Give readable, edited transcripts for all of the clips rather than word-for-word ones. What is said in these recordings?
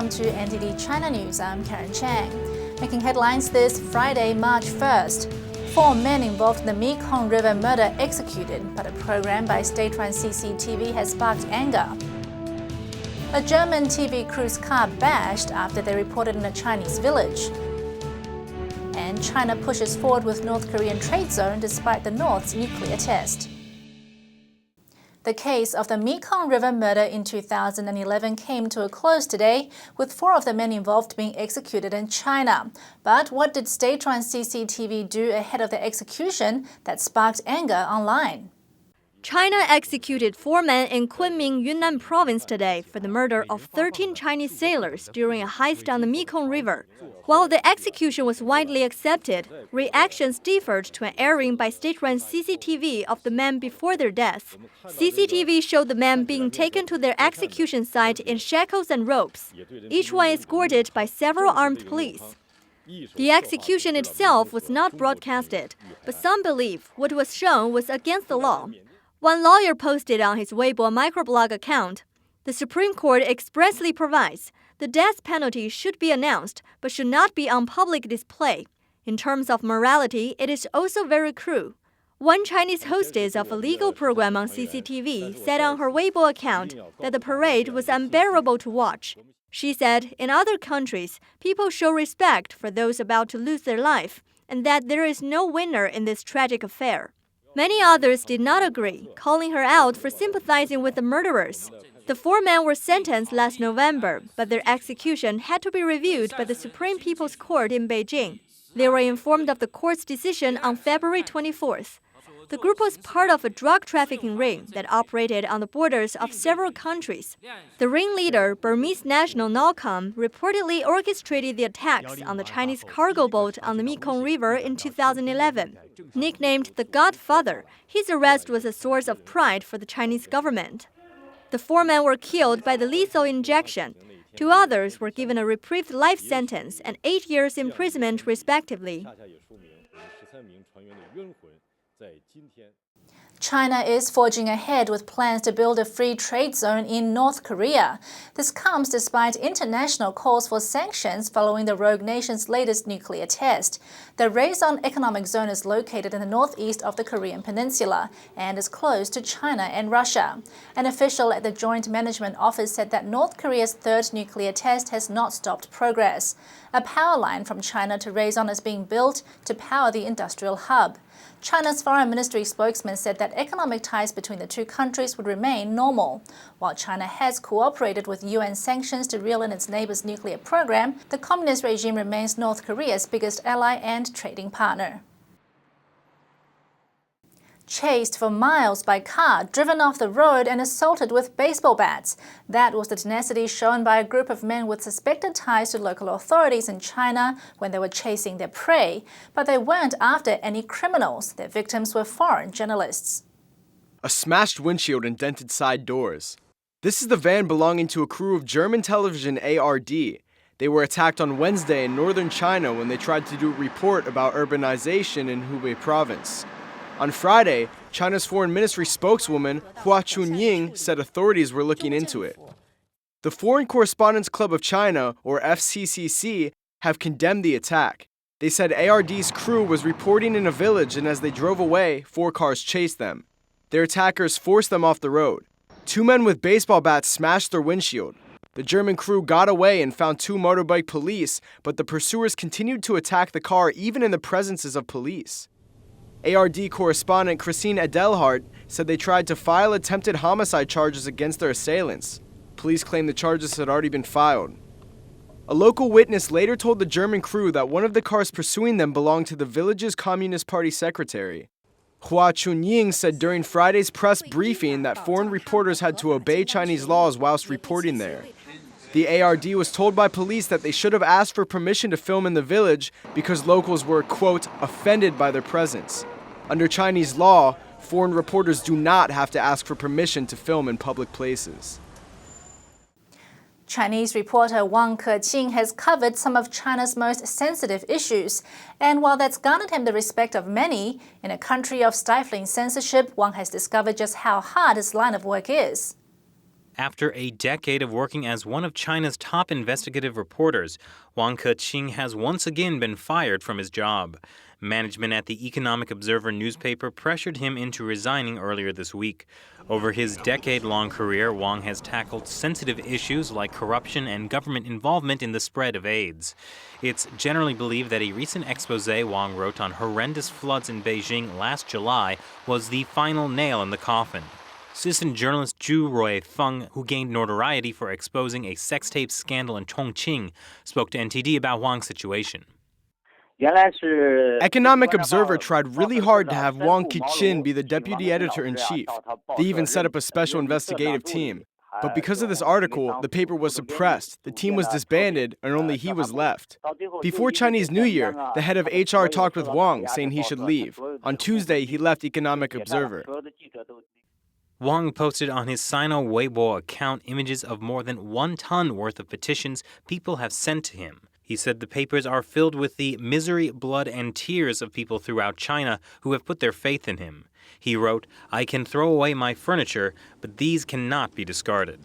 welcome to NTD China News. I'm Karen Chang. Making headlines this Friday, March 1st. 4 men involved in the Mekong River murder executed, but a program by state-run CCTV has sparked anger. A German TV cruise car bashed after they reported in a Chinese village. And China pushes forward with North Korean trade zone despite the North's nuclear test. The case of the Mekong River murder in 2011 came to a close today, with 4 of the men involved being executed in China. But what did state-run CCTV do ahead of the execution that sparked anger online? China executed 4 men in Kunming, Yunnan province today for the murder of 13 Chinese sailors during a heist on the Mekong River. While the execution was widely accepted, reactions differed to an airing by state-run CCTV of the men before their deaths. CCTV showed the men being taken to their execution site in shackles and ropes, each one escorted by several armed police. The execution itself was not broadcasted, but some believe what was shown was against the law. One lawyer posted on his Weibo microblog account, "The Supreme Court expressly provides the death penalty should be announced but should not be on public display. In terms of morality, it is also very cruel." One Chinese hostess of a legal program on CCTV said on her Weibo account that the parade was unbearable to watch. She said, in other countries, people show respect for those about to lose their life, and that there is no winner in this tragic affair. Many others did not agree, calling her out for sympathizing with the murderers. The 4 men were sentenced last November, but their execution had to be reviewed by the Supreme People's Court in Beijing. They were informed of the court's decision on February 24th. The group was part of a drug trafficking ring that operated on the borders of several countries. The ringleader, Burmese national Nalcom, reportedly orchestrated the attacks on the Chinese cargo boat on the Mekong River in 2011. Nicknamed the Godfather, his arrest was a source of pride for the Chinese government. The 4 men were killed by the lethal injection. 2 others were given a reprieved life sentence and 8 years imprisonment, respectively. China is forging ahead with plans to build a free trade zone in North Korea. This comes despite international calls for sanctions following the rogue nation's latest nuclear test. The raison economic zone is located in the northeast of the Korean peninsula and is close to China and Russia. An official at the Joint Management Office said that North Korea's 3rd nuclear test has not stopped progress. A power line from China to raison is being built to power the industrial hub. China's foreign ministry spokesman said that economic ties between the 2 countries would remain normal. While China has cooperated with UN sanctions to reel in its neighbor's nuclear program, the communist regime remains North Korea's biggest ally and trading partner. Chased for miles by car, driven off the road and assaulted with baseball bats. That was the tenacity shown by a group of men with suspected ties to local authorities in China when they were chasing their prey. But they weren't after any criminals. Their victims were foreign journalists. A smashed windshield and dented side doors. This is the van belonging to a crew of German television ARD. They were attacked on Wednesday in northern China when they tried to do a report about urbanization in Hebei province. On Friday, China's foreign ministry spokeswoman Hua Chunying said authorities were looking into it. The Foreign Correspondents Club of China, or FCCC, have condemned the attack. They said ARD's crew was reporting in a village, and as they drove away, 4 cars chased them. Their attackers forced them off the road. 2 men with baseball bats smashed their windshield. The German crew got away and found 2 motorbike police, but the pursuers continued to attack the car even in the presences of police. ARD correspondent Christine Edelhart said they tried to file attempted homicide charges against their assailants. Police claimed the charges had already been filed. A local witness later told the German crew that one of the cars pursuing them belonged to the village's Communist Party secretary. Hua Chunying said during Friday's press briefing that foreign reporters had to obey Chinese laws whilst reporting there. The ARD was told by police that they should have asked for permission to film in the village because locals were, quote, offended by their presence. Under Chinese law, foreign reporters do not have to ask for permission to film in public places. Chinese reporter Wang Keqin has covered some of China's most sensitive issues. And while that's garnered him the respect of many, in a country of stifling censorship, Wang has discovered just how hard his line of work is. After a decade of working as one of China's top investigative reporters, Wang Keqin has once again been fired from his job. Management at the Economic Observer newspaper pressured him into resigning earlier this week. Over his decade-long career, Wang has tackled sensitive issues like corruption and government involvement in the spread of AIDS. It's generally believed that a recent expose Wang wrote on horrendous floods in Beijing last July was the final nail in the coffin. Citizen journalist Zhu Ruifeng, who gained notoriety for exposing a sex tape scandal in Chongqing, spoke to NTD about Wang's situation. Economic Observer tried really hard to have Wang Keqin be the deputy editor-in-chief. They even set up a special investigative team. But because of this article, the paper was suppressed, the team was disbanded, and only he was left. Before Chinese New Year, the head of HR talked with Wang, saying he should leave. On Tuesday, he left Economic Observer. Wang posted on his Sino Weibo account images of more than 1 ton worth of petitions people have sent to him. He said the papers are filled with the misery, blood, and tears of people throughout China who have put their faith in him. He wrote, "I can throw away my furniture, but these cannot be discarded."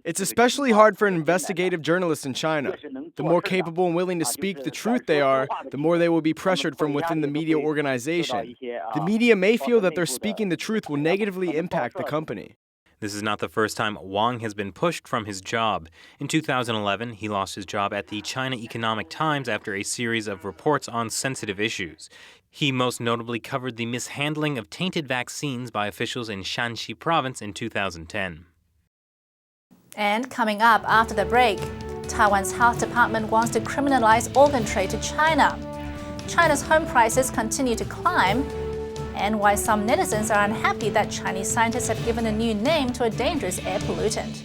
It's especially hard for an investigative journalist in China. The more capable and willing to speak the truth they are, the more they will be pressured from within the media organization. The media may feel that their speaking the truth will negatively impact the company. This is not the first time Wang has been pushed from his job. In 2011, he lost his job at the China Economic Times after a series of reports on sensitive issues. He most notably covered the mishandling of tainted vaccines by officials in Shanxi province in 2010. And coming up after the break, Taiwan's health department wants to criminalize organ trade to China. China's home prices continue to climb, and why some netizens are unhappy that Chinese scientists have given a new name to a dangerous air pollutant.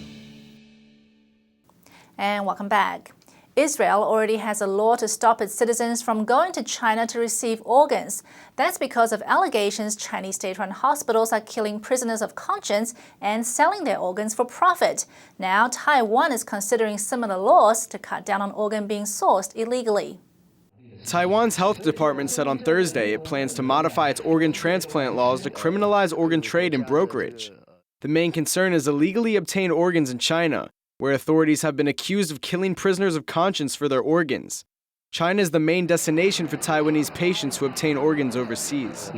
And welcome back. Israel already has a law to stop its citizens from going to China to receive organs. That's because of allegations Chinese state-run hospitals are killing prisoners of conscience and selling their organs for profit. Now, Taiwan is considering similar laws to cut down on organ being sourced illegally. Taiwan's health department said on Thursday it plans to modify its organ transplant laws to criminalize organ trade and brokerage. The main concern is illegally obtained organs in China, where authorities have been accused of killing prisoners of conscience for their organs. China is the main destination for Taiwanese patients who obtain organs overseas.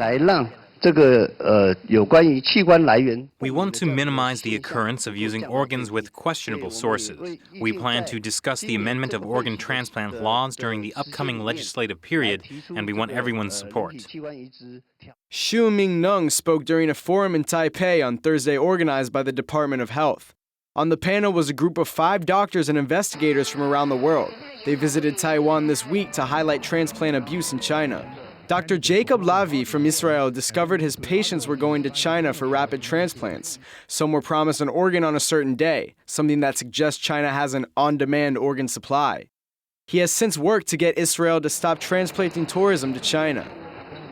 We want to minimize the occurrence of using organs with questionable sources. We plan to discuss the amendment of organ transplant laws during the upcoming legislative period, and we want everyone's support. Xu Mingneng spoke during a forum in Taipei on Thursday organized by the Department of Health. On the panel was a group of 5 doctors and investigators from around the world. They visited Taiwan this week to highlight transplant abuse in China. Dr. Jacob Lavi from Israel discovered his patients were going to China for rapid transplants. Some were promised an organ on a certain day, something that suggests China has an on-demand organ supply. He has since worked to get Israel to stop transplanting tourism to China.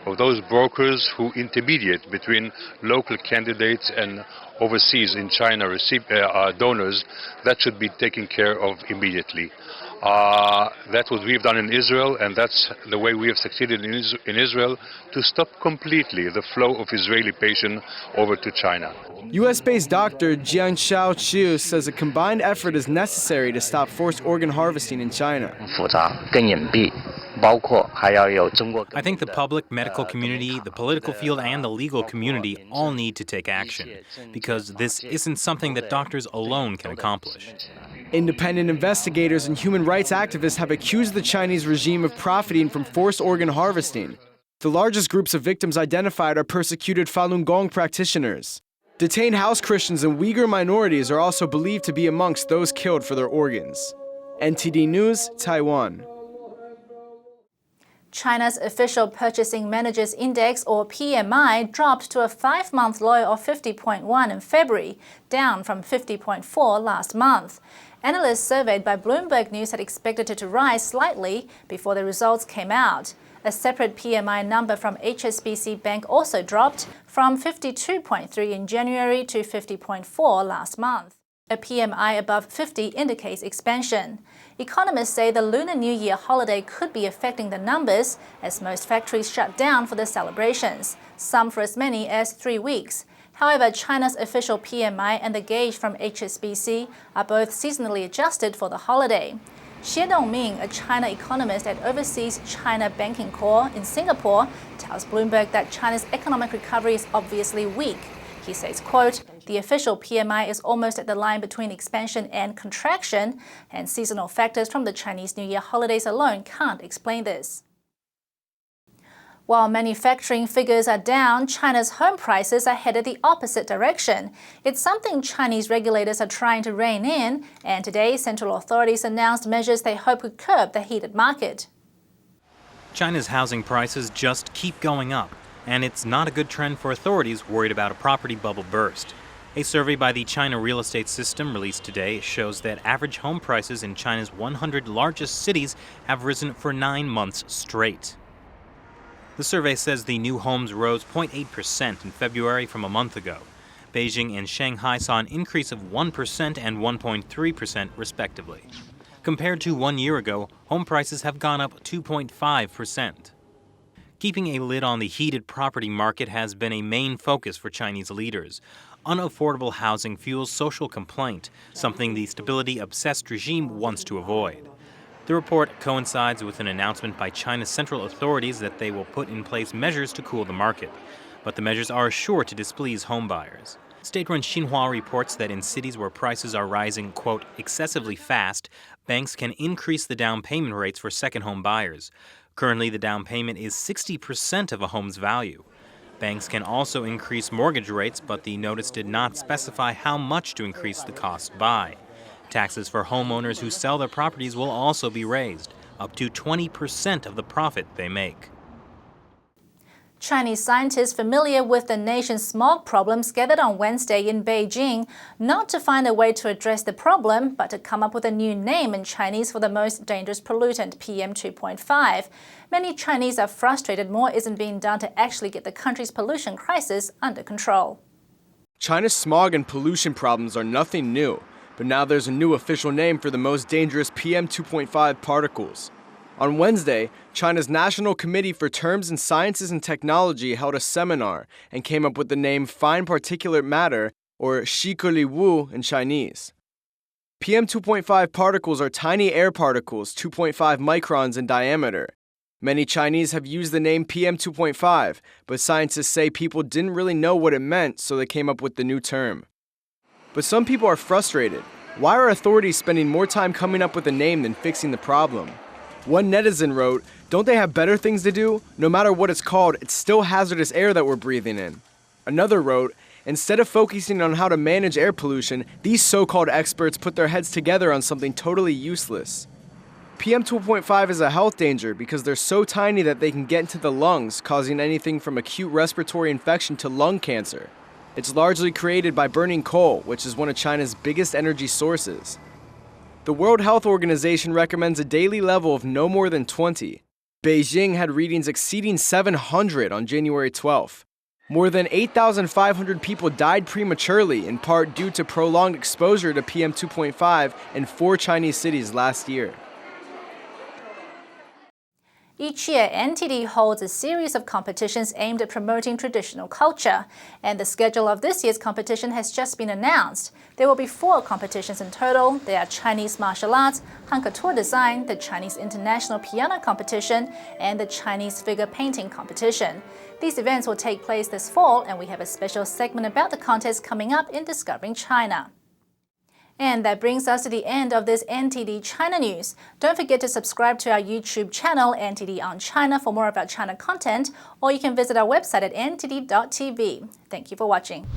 Of those brokers who intermediate between local candidates and overseas in China donors, that should be taken care of immediately. That's what we've done in Israel, and that's the way we have succeeded in Israel to stop completely the flow of Israeli patients over to China. U.S.-based doctor Jianxiao Chu says a combined effort is necessary to stop forced organ harvesting in China. I think the public, medical community, the political field, and the legal community all need to take action, because this isn't something that doctors alone can accomplish. Independent investigators and human rights activists have accused the Chinese regime of profiting from forced organ harvesting. The largest groups of victims identified are persecuted Falun Gong practitioners. Detained house Christians and Uyghur minorities are also believed to be amongst those killed for their organs. NTD News, Taiwan. China's official Purchasing Managers Index, or PMI, dropped to a 5-month low of 50.1 in February, down from 50.4 last month. Analysts surveyed by Bloomberg News had expected it to rise slightly before the results came out. A separate PMI number from HSBC Bank also dropped from 52.3 in January to 50.4 last month. A PMI above 50 indicates expansion. Economists say the Lunar New Year holiday could be affecting the numbers as most factories shut down for the celebrations, some for as many as 3 weeks. However, China's official PMI and the gauge from HSBC are both seasonally adjusted for the holiday. Xie Dongming, a China economist at Overseas China Banking Corps in Singapore, tells Bloomberg that China's economic recovery is obviously weak. He says, quote, "The official PMI is almost at the line between expansion and contraction, and seasonal factors from the Chinese New Year holidays alone can't explain this." While manufacturing figures are down, China's home prices are headed the opposite direction. It's something Chinese regulators are trying to rein in, and today central authorities announced measures they hope could curb the heated market. China's housing prices just keep going up, and it's not a good trend for authorities worried about a property bubble burst. A survey by the China Real Estate System released today shows that average home prices in China's 100 largest cities have risen for 9 months straight. The survey says the new homes rose 0.8% in February from a month ago. Beijing and Shanghai saw an increase of 1% and 1.3% respectively. Compared to 1 year ago, home prices have gone up 2.5%. Keeping a lid on the heated property market has been a main focus for Chinese leaders. Unaffordable housing fuels social complaint, something the stability-obsessed regime wants to avoid. The report coincides with an announcement by China's central authorities that they will put in place measures to cool the market. But the measures are sure to displease homebuyers. State-run Xinhua reports that in cities where prices are rising, quote, excessively fast, banks can increase the down payment rates for second home buyers. Currently, the down payment is 60% of a home's value. Banks can also increase mortgage rates, but the notice did not specify how much to increase the cost by. Taxes for homeowners who sell their properties will also be raised, up to 20% of the profit they make. Chinese scientists familiar with the nation's smog problems gathered on Wednesday in Beijing, not to find a way to address the problem, but to come up with a new name in Chinese for the most dangerous pollutant, PM 2.5. Many Chinese are frustrated more isn't being done to actually get the country's pollution crisis under control. China's smog and pollution problems are nothing new, but now there's a new official name for the most dangerous PM 2.5 particles. On Wednesday, China's National Committee for Terms in Sciences and Technology held a seminar and came up with the name fine particulate matter, or shikeliwu in Chinese. PM 2.5 particles are tiny air particles 2.5 microns in diameter. Many Chinese have used the name PM 2.5, but scientists say people didn't really know what it meant, so they came up with the new term. But some people are frustrated. Why are authorities spending more time coming up with a name than fixing the problem? One netizen wrote, "Don't they have better things to do? No matter what it's called, it's still hazardous air that we're breathing in." Another wrote, "Instead of focusing on how to manage air pollution, these so-called experts put their heads together on something totally useless." PM 2.5 is a health danger because they're so tiny that they can get into the lungs, causing anything from acute respiratory infection to lung cancer. It's largely created by burning coal, which is one of China's biggest energy sources. The World Health Organization recommends a daily level of no more than 20. Beijing had readings exceeding 700 on January 12th. More than 8,500 people died prematurely, in part due to prolonged exposure to PM 2.5 in 4 Chinese cities last year. Each year, NTD holds a series of competitions aimed at promoting traditional culture, and the schedule of this year's competition has just been announced. There will be 4 competitions in total. They are Chinese martial arts, haute couture design, the Chinese International Piano Competition, and the Chinese Figure Painting Competition. These events will take place this fall, and we have a special segment about the contest coming up in Discovering China. And that brings us to the end of this NTD China news. Don't forget to subscribe to our YouTube channel, NTD on China, for more of our China content, or you can visit our website at ntd.tv. Thank you for watching.